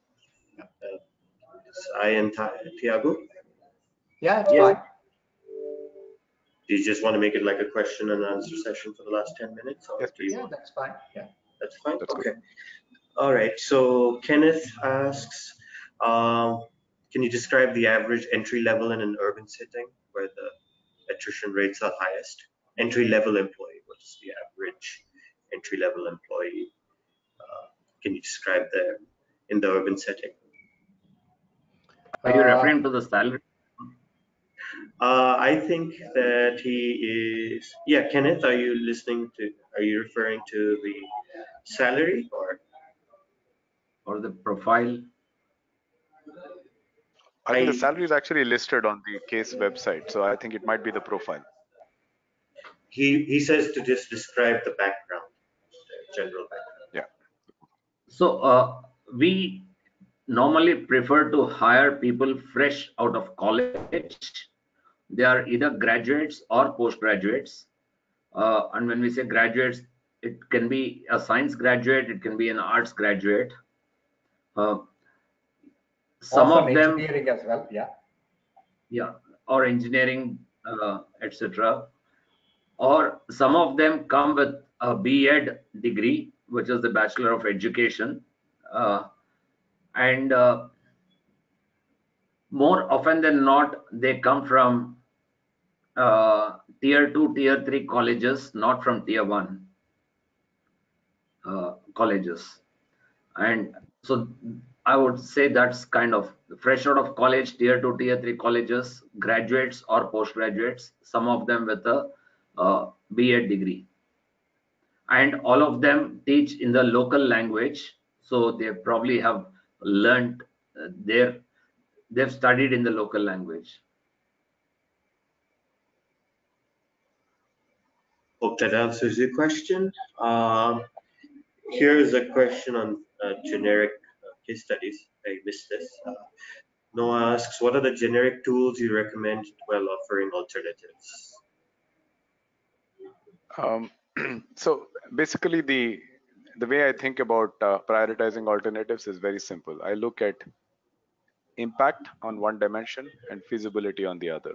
Sai and Thiagu? Yeah, it's fine. Do you just want to make it like a question and answer session for the last 10 minutes? Or yes, please. Yeah, that's fine. Yeah, that's fine. That's okay. Good. All right. So Kenneth asks, can you describe the average entry level in an urban setting where the attrition rates are highest? Entry level employee. What is the average entry level employee? Can you describe them in the urban setting? Are you referring to the salary? I think that he is. Yeah, Kenneth, are you referring to the salary Or the profile? I think the salary is actually listed on the case website, so I think it might be the profile. He says to just describe the background, the general background. Yeah. So we normally prefer to hire people fresh out of college. They are either graduates or postgraduates. And when we say graduates, it can be a science graduate, it can be an arts graduate. Some often of them engineering as well. Yeah, or engineering, etc. Or some of them come with a B.Ed degree, which is the Bachelor of Education, and more often than not, they come from tier 2, tier 3 colleges, not from tier 1 colleges. And so I would say that's kind of fresh out of college, tier 2, tier 3 colleges, graduates or postgraduates, some of them with a B.Ed degree. And all of them teach in the local language. So they probably have learned they've studied in the local language. Hope that answers your question. Here's a question on generic case studies. I missed this. Noah asks, what are the generic tools you recommend while offering alternatives? So basically, the way I think about prioritizing alternatives is very simple. I look at impact on one dimension and feasibility on the other.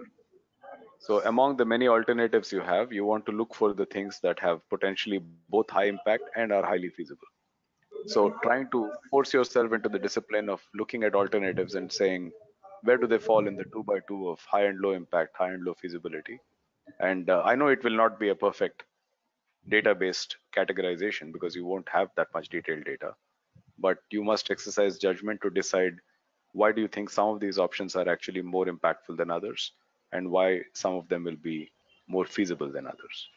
So among the many alternatives you have, you want to look for the things that have potentially both high impact and are highly feasible. So trying to force yourself into the discipline of looking at alternatives and saying, where do they fall in the 2x2 of high and low impact, high and low feasibility? And I know it will not be a perfect data-based categorization because you won't have that much detailed data, but you must exercise judgment to decide why do you think some of these options are actually more impactful than others, and why some of them will be more feasible than others.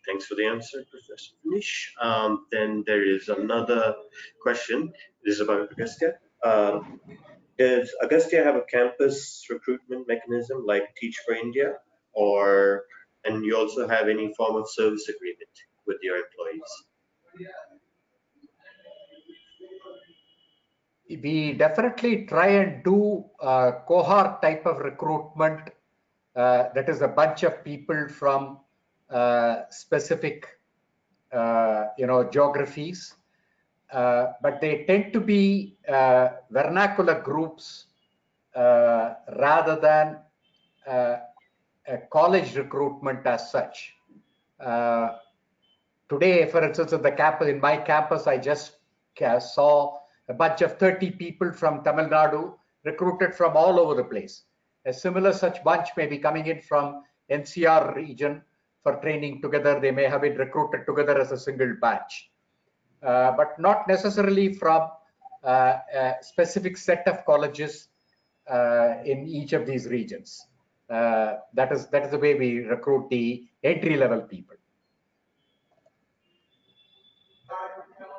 Thanks for the answer, Professor Phanish. Then there is another question. This is about Agastya. Does Agastya have a campus recruitment mechanism like Teach for India, and you also have any form of service agreement with your employees? We definitely try and do a cohort type of recruitment. That is a bunch of people from specific, geographies. But they tend to be vernacular groups rather than a college recruitment as such. Today, for instance, in my campus, I just saw a bunch of 30 people from Tamil Nadu recruited from all over the place. A similar such bunch may be coming in from NCR region for training together. They may have been recruited together as a single batch, but not necessarily from a specific set of colleges in each of these regions. That is the way we recruit the entry-level people.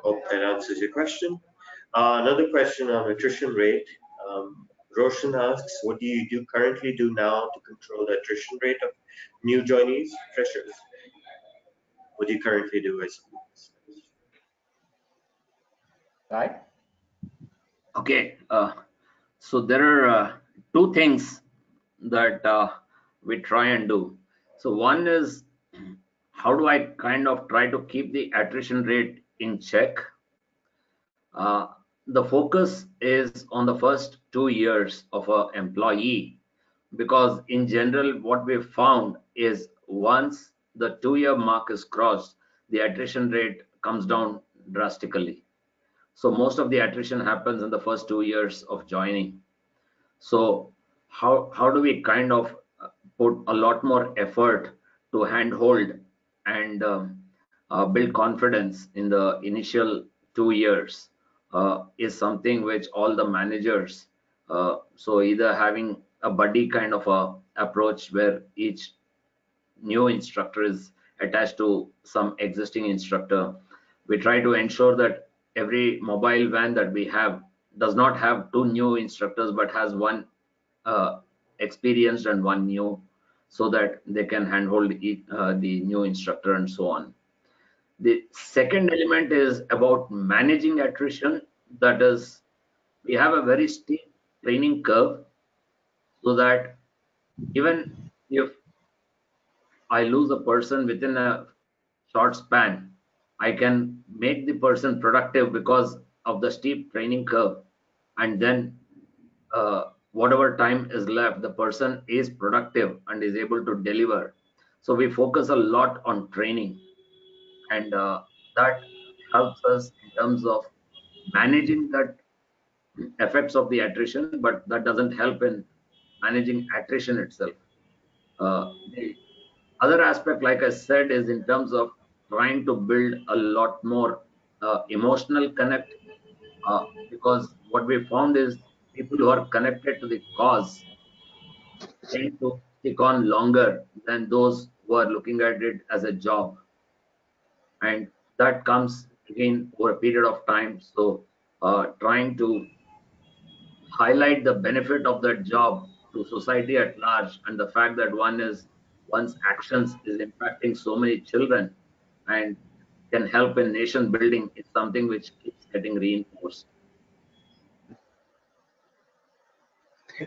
Hope that answers your question. Another question on attrition rate. Roshan asks, what do you currently do now to control the attrition rate of new joinees, freshers? What do you currently do, I suppose? Right? Okay. So there are two things that we try and do. So one is, how do I kind of try to keep the attrition rate in check? The focus is on the first 2 years of an employee, because in general, what we've found is once the 2-year mark is crossed, the attrition rate comes down drastically. So most of the attrition happens in the first 2 years of joining. So how do we kind of put a lot more effort to handhold and build confidence in the initial 2 years is something which all the managers, so either having a buddy kind of a approach where each new instructor is attached to some existing instructor. We try to ensure that every mobile van that we have does not have 2 new instructors but has one experienced and one new, so that they can handhold the new instructor and so on. The second element is about managing attrition. That is, we have a very steep training curve, so that even if I lose a person within a short span, I can make the person productive because of the steep training curve, and then whatever time is left, the person is productive and is able to deliver. So we focus a lot on training, and that helps us in terms of managing that effects of the attrition, but that doesn't help in managing attrition itself. The other aspect, like I said, is in terms of trying to build a lot more emotional connect, because what we found is people who are connected to the cause tend to stick on longer than those who are looking at it as a job, and that comes again over a period of time. So trying to highlight the benefit of that job to society at large, and the fact that one's actions is impacting so many children and can help in nation building is something which keeps getting reinforced.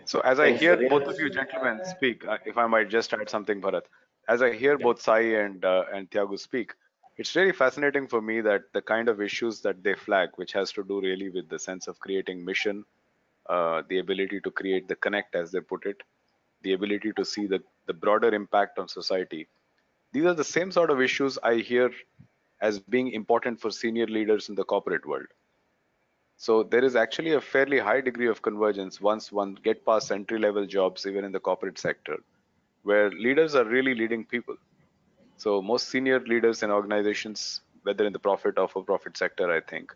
So as I Thanks for hear the both of answer. you gentlemen speak, if I might just add something, Bharat, as I hear both Sai and Thiagu speak, it's really fascinating for me that the kind of issues that they flag, which has to do really with the sense of creating mission, the ability to create the connect, as they put it, the ability to see the broader impact on society. These are the same sort of issues I hear as being important for senior leaders in the corporate world. So there is actually a fairly high degree of convergence once one get past entry level jobs, even in the corporate sector, where leaders are really leading people. So most senior leaders in organizations, whether in the profit or for profit sector, I think,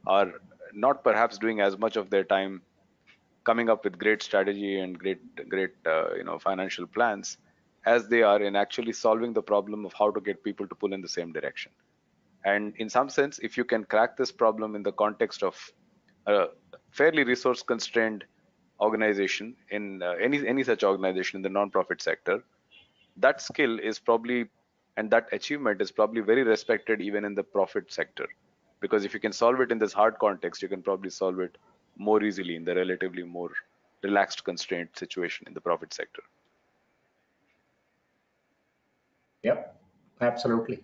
are not perhaps doing as much of their time coming up with great strategy and great financial plans as they are in actually solving the problem of how to get people to pull in the same direction. And in some sense, if you can crack this problem in the context of a fairly resource constrained organization, in any such organization in the non-profit sector, that skill is probably, and that achievement is probably very respected even in the profit sector, because if you can solve it in this hard context, you can probably solve it more easily in the relatively more relaxed constraint situation in the profit sector. Yep, absolutely.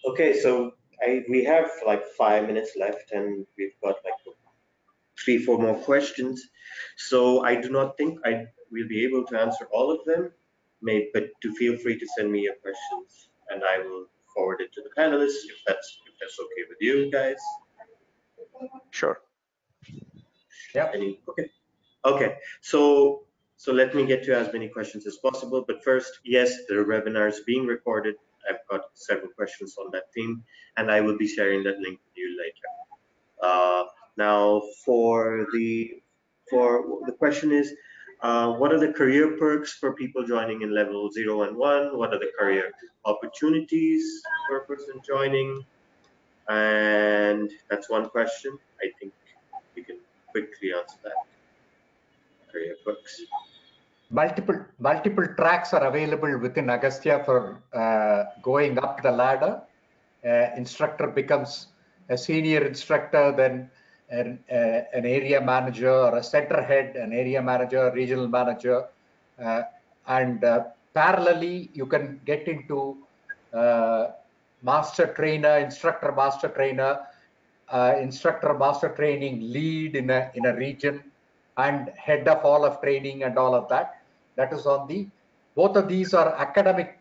Okay, so we have like 5 minutes left, and we've got like 3-4 more questions. So I do not think I will be able to answer all of them, but to feel free to send me your questions, and I will forward it to the panelists if that's okay with you guys. Sure. Yep. Okay. So let me get to as many questions as possible. But first, yes, the webinar is being recorded. I've got several questions on that theme, and I will be sharing that link with you later. Now, for the question is, what are the career perks for people joining in level 0 and 1? What are the career opportunities for a person joining? And that's one question. I think we can quickly answer that. Career perks. Multiple tracks are available within Agastya for going up the ladder. Instructor becomes a senior instructor, then an area manager or a center head, an area manager, regional manager, and parallelly you can get into master trainer, instructor master trainer, instructor master training lead in a region, and head of all of training and all of that. That is on the, both of these are academic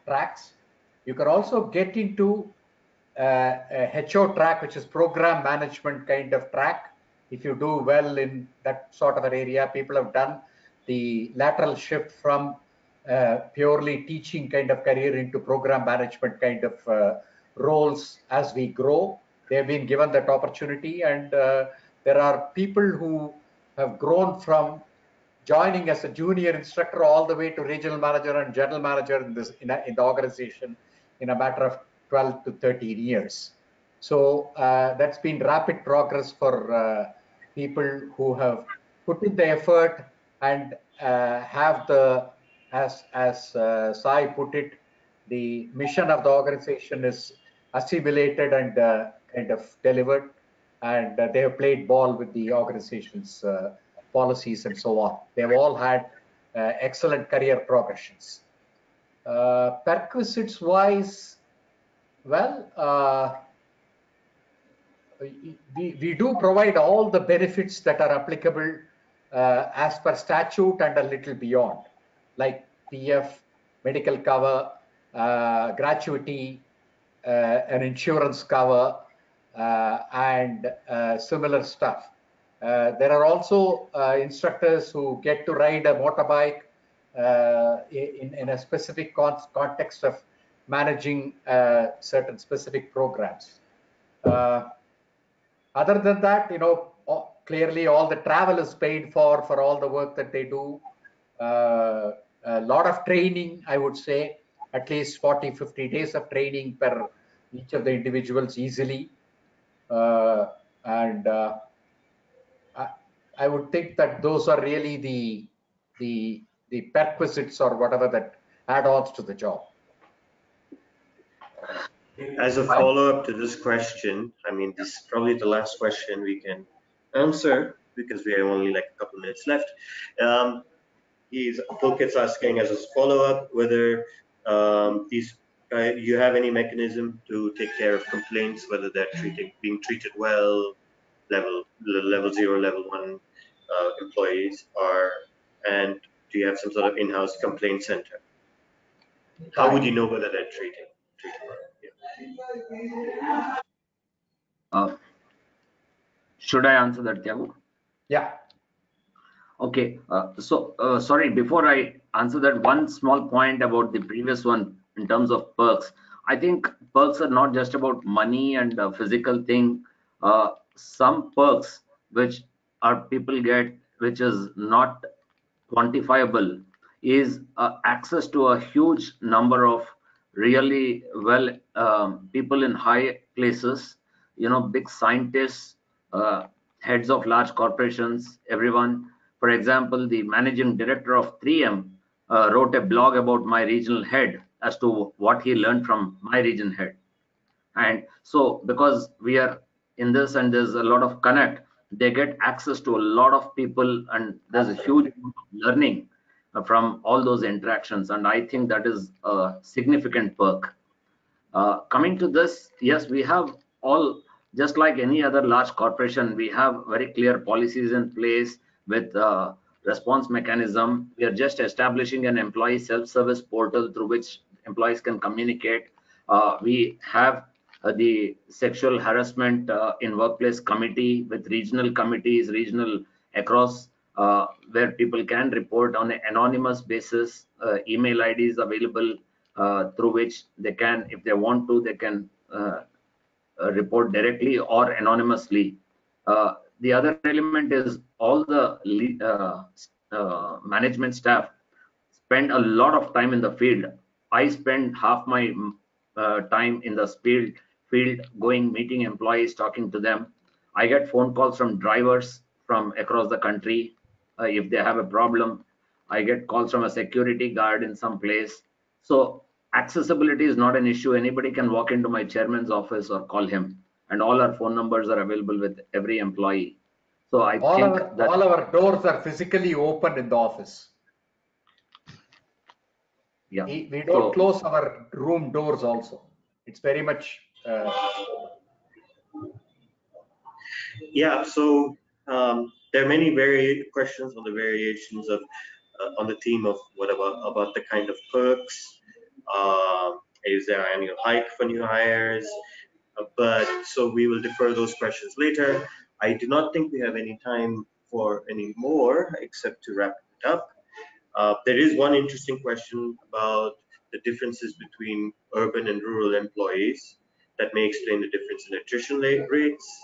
tracks. You can also get into a HO track, which is program management kind of track. If you do well in that sort of an area, people have done the lateral shift from purely teaching kind of career into program management kind of roles as we grow. They've been given that opportunity, and there are people who have grown from joining as a junior instructor all the way to regional manager and general manager in the organization in a matter of 12 to 13 years. So that's been rapid progress for people who have put in the effort and have the, as Sai put it, the mission of the organization is assimilated and kind of delivered, and they have played ball with the organization's policies and so on. They've all had excellent career progressions. Perquisites wise, well, we do provide all the benefits that are applicable as per statute and a little beyond, like PF, medical cover, gratuity, an insurance cover, and similar stuff. There are also instructors who get to ride a motorbike in a specific context of managing certain specific programs. Other than that, clearly all the travel is paid for all the work that they do. A lot of training, I would say, at least 40-50 days of training per each of the individuals easily. And I would think that those are really the perquisites or whatever that add-ons to the job. As a follow-up to this question, I mean, this is probably the last question we can answer because we have only like a couple minutes left. Pulkit's asking as a follow-up whether you have any mechanism to take care of complaints, whether they're being treated well, level 0, level 1 employees are, and do you have some sort of in-house complaint center? How would you know whether they're treated well? Yeah. Should I answer that, Thiagu? Yeah. Okay. Sorry, before I answer that, one small point about the previous one in terms of perks. I think perks are not just about money and a physical thing. Some perks which people get which is not quantifiable is access to a huge number of really well people in high places, big scientists, heads of large corporations, everyone. For example, the managing director of 3M wrote a blog about my regional head as to what he learned from my region head. And so because we are in this and there's a lot of connect, they get access to a lot of people, and there's a huge amount of learning from all those interactions, and I think that is a significant perk. Coming to this, yes, we have all, just like any other large corporation, we have very clear policies in place with response mechanism. We are just establishing an employee self-service portal through which employees can communicate. We have the sexual harassment in workplace committee with regional committees, regional across, where people can report on an anonymous basis. Email IDs available through which they can, if they want to, they can report directly or anonymously. The other element is all the management staff spend a lot of time in the field. I spend half my time in the field going, meeting employees, talking to them. I get phone calls from drivers from across the country if they have a problem. I get calls from a security guard in some place. So accessibility is not an issue. Anybody can walk into my chairman's office or call him, and all our phone numbers are available with every employee. So I think that all our doors are physically open in the office. Yeah, we don't close our room doors also. It's very much yeah. So there are many questions on the variations of on the theme of what about the kind of perks. Is there an annual hike for new hires? But so we will defer those questions later. I do not think we have any time for any more except to wrap it up. There is one interesting question about the differences between urban and rural employees that may explain the difference in attrition rates.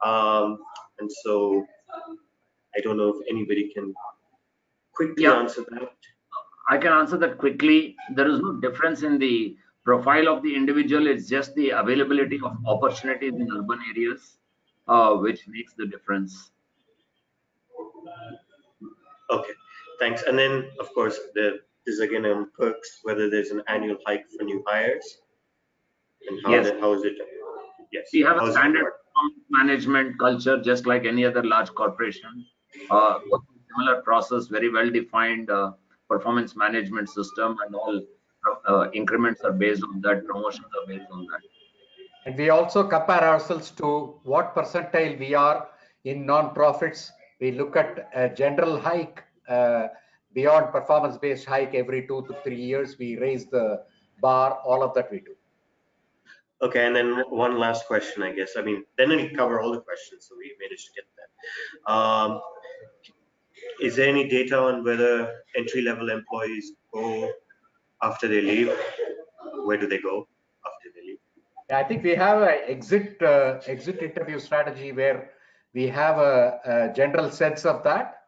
And so I don't know if anybody can quickly answer that. I can answer that quickly. There is no difference in the profile of the individual. It's just the availability of opportunities in urban areas, which makes the difference. Okay, thanks. And then, of course, there is again on perks, whether there's an annual hike for new hires, and how is it? Yes. We have a standard management culture, just like any other large corporation. Similar process, very well defined performance management system, and all increments are based on that, promotions are based on that. And we also compare ourselves to what percentile we are in non-profits. We look at a general hike beyond performance-based hike every 2 to 3 years. We raise the bar, all of that we do. Okay, and then one last question, I guess. I mean, then we cover all the questions, so we managed to get that. Is there any data on whether entry-level employees go after they leave? Where do they go after they leave? I think we have an exit interview strategy where we have a general sense of that.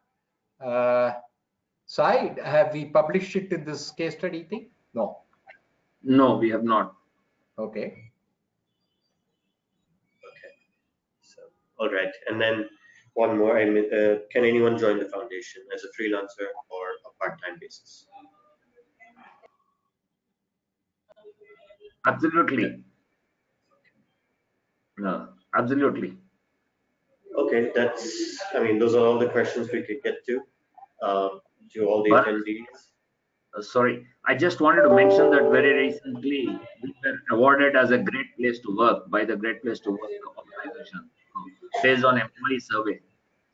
Sai, have we published it in this case study thing? No. No, we have not. Okay. Okay. So, all right, and then one more. Can anyone join the foundation as a freelancer or a part-time basis? Absolutely. No, absolutely. Okay, I mean, those are all the questions we could get to all the attendees. Sorry, I just wanted to mention that very recently we were awarded as a great place to work by the Great Place to Work organization based on employee survey.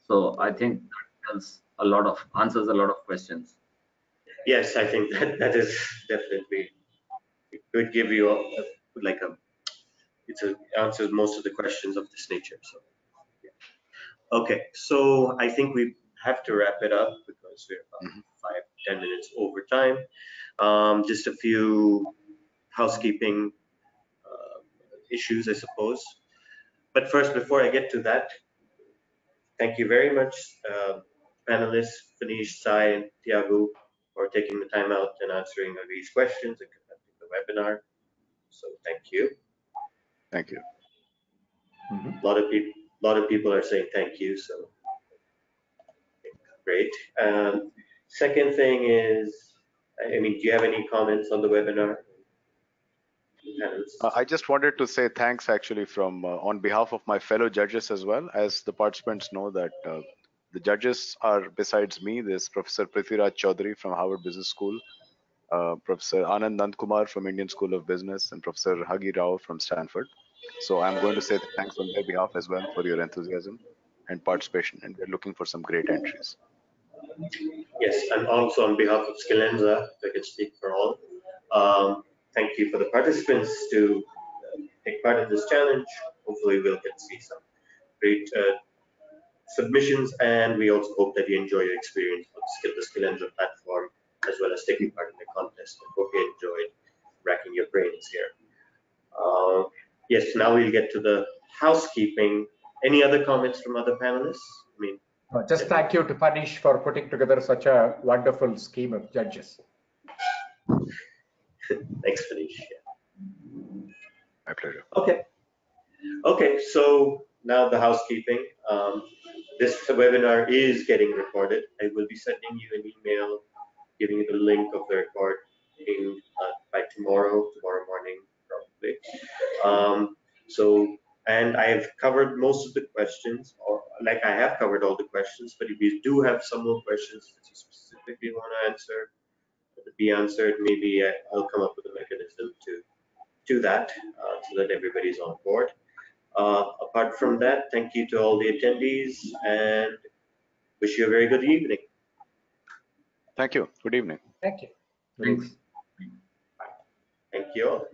So I think that answers a lot of questions. Yes, I think that is definitely, it could give you it answers most of the questions of this nature. So yeah. Okay, so I think we have to wrap it up because we're about 5-10 minutes over time. Just a few housekeeping issues, I suppose. But first, before I get to that, thank you very much, panelists, Phanish, Sai, and Thiagu, for taking the time out and answering these questions and conducting the webinar. So thank you. Thank you. A lot of people are saying thank you, so great. Second thing is, I mean, do you have any comments on the webinar? I just wanted to say thanks actually from on behalf of my fellow judges as well. As the participants know that the judges are, besides me, there's Professor Prithviraj Chaudhary from Harvard Business School, Professor Anand Nandkumar from Indian School of Business, and Professor Hagi Rao from Stanford. So I'm going to say thanks on their behalf as well for your enthusiasm and participation, and we're looking for some great entries. Yes, and also on behalf of Skillenza, if I can speak for all, thank you for the participants to take part in this challenge. Hopefully we'll get to see some great submissions, and we also hope that you enjoy your experience with the Skillenza platform, as well as taking part in the contest. I hope you enjoyed racking your brains here. Yes, now we'll get to the housekeeping. Any other comments from other panelists? I mean, just thank you to Phanish for putting together such a wonderful scheme of judges. Thanks, Phanish. My pleasure. Okay, so now the housekeeping. This webinar is getting recorded. I will be sending you an email giving you the link of the recording by tomorrow morning, probably. And I've covered most of the questions, or like I have covered all the questions, but if you do have some more questions that you specifically want to answer, to be answered, maybe I'll come up with a mechanism to do that so that everybody's on board. Apart from that, thank you to all the attendees and wish you a very good evening. Thank you. Good evening. Thank you. Thanks. Thank you all.